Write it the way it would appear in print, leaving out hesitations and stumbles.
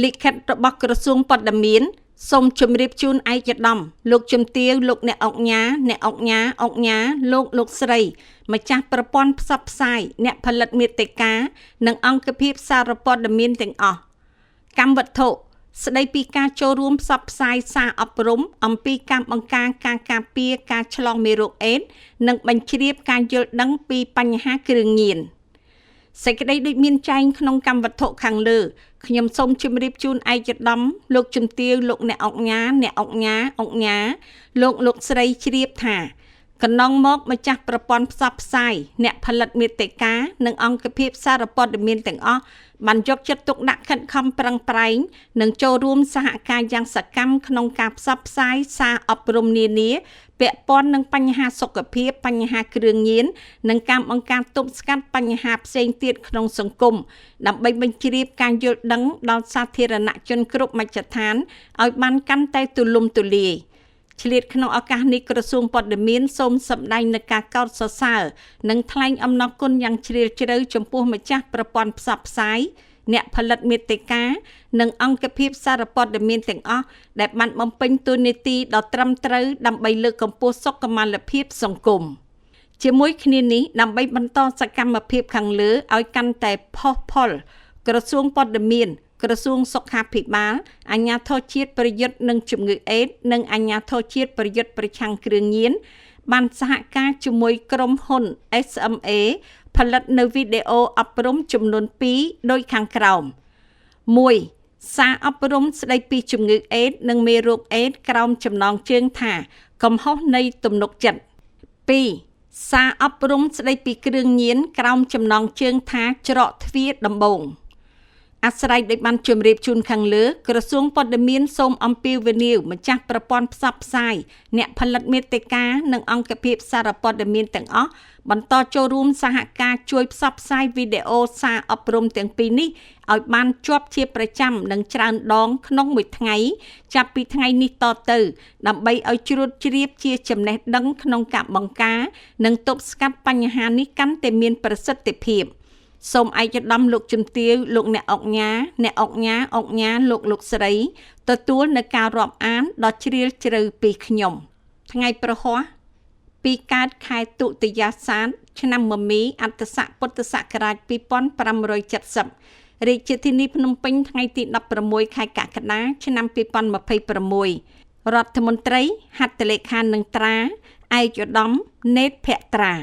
លិខិតរបស់ក្រសួងព័ត៌មានសូមជម្រាបជូនឯកឧត្តមលោកជំទាវលោកអ្នកអង្គញាលោកស្រីម្ចាស់ប្រព័ន្ធផ្សព្វផ្សាយអ្នកផលិតមាតិកានិងអង្គភាពសារព័ត៌មានទាំងអស់កម្មវត្ថុស្ដីពីការចូលរួមផ្សព្វផ្សាយសារអប់រំអំពីការបង្ការការការពារការឆ្លងមេរោគអេដស៍និងបញ្ជ្រាបការយល់ដឹងពីបញ្ហាគ្រឿងញៀនសេចក្តីដូចមានចែងក្នុងកម្មវត្ថុខាងលើខ្ញុំសូមជម្រាបជូនឯកឧត្តមលោកជំទាវលោកអ្នកអង្គញាលោកស្រីជ្រាបថាកន្លងមកម្ចាស់ប្រព័ន្ធផ្សព្វផ្សាយអ្នកផលិតមាតិកានិងអង្គភាពសារព័ត៌មានទាំងអស់បានយកចិត្តទុកដាក់ខិតខំប្រឹងប្រែងនិងចូលរួមសហការយ៉ាងសកម្មក្នុងការផ្សព្វផ្សាយសារអប់រំនានាពាក់ព័ន្ធនឹងបញ្ហាសុខភាពបញ្ហាគ្រឿងញៀននិងការបង្ការទប់ស្កាត់បញ្ហាផ្សេងទៀតក្នុងសង្គមដើម្បីបញ្ជ្រាបការយល់ដឹងដល់សាធារណជនគ្រប់មជ្ឈដ្ឋានឲ្យបានកាន់តែទូលំទូលាយឆ្លៀតក្នុងឱកាសនេះក្រសួងព័ត៌មានសូមសម្ដែងនូវការកោតសរសើរនិងថ្លែងអំណរគុណយ៉ាងជ្រាលជ្រៅចំពោះម្ចាស់ប្រព័ន្ធផ្សព្វផ្សាយអ្នកផលិតមាតិកានិងអង្គភាពសារព័ត៌មានទាំងអស់ដែលបានបំពេញតួនាទីដ៏ត្រឹមត្រូវដើម្បីលើកកម្ពស់សុខុមាលភាពសង្គមជាមួយគ្នានេះដើម្បីបន្តសកម្មភាពខាងលើឲ្យកាន់តែផុសផុលក្រសួងព័ត៌មានក្រសួងសុខាភិបាលអាជ្ញាធរជាតិប្រយុទ្ធនឹងជំងឺអេដស៍និងអាជ្ញាធរជាតិប្រយុទ្ធប្រឆាំងគ្រឿងញៀនបានសហការជាមួយក្រុមហ៊ុន SMA ផលិតនៅវីដេអូអប់រំចំនួន2ដូចខាងក្រោម 1. សារអប់រំស្ដីពីជំងឺអេដស៍និងមេរោគអេដស៍ក្រោមចំណងជើងថាកំហុសនៃទំនុកចិត្ត 2. សារអប់រំស្ដីពីគ្រឿងញៀនក្រោមចំណងជើងថាច្រកទ្វារដំបូងអាស្រ័យដោយបានជម្រាបជូនខាងលើក្រសួងព័ត៌មានសូមអំពាវនាវម្ចាស់ប្រព័ន្ធផ្សព្វផ្សាយអ្នកផលិតមាតិកានិងអង្គភាពសារព័ត៌មានទាំងអស់បន្តចូលរួមសហការជួយផ្សព្វផ្សាយវីដេអូសារអប់រំទាំងពីរនេះឲ្យបានជាប់ជាប្រចាំនិងច្រើនដងក្នុងមួយថ្ងៃចាប់ពីថ្ងៃនេះតទៅដើម្បីឲ្យជ្រួតជ្រាបជាចំណេះដឹងក្នុងការបង្ការនិងទប់ស្កាត់បញ្ហានេះកាន់តែមានប្រសិទ្ធភាពសូមឯកឧត្តមលោកជំទាវលោកអ្នកអង្គញាលោកស្រីទទួលនៅការរាប់អានដ៏ជ្រាលជ្រៅពីខ្ញុំថ្ងៃប្រហ័សពីកើតខែទុតិយាសាទឆ្នាំមមីអត្តស័កពុទ្ធសករាជ2570រាជធានីភ្នំពេញថ្ងៃទី16ខែកក្កដាឆ្នាំ2026រដ្ឋមន្ត្រីហត្ថលេខានឹងត្រាឯកឧត្តមណេតភក្ត្រា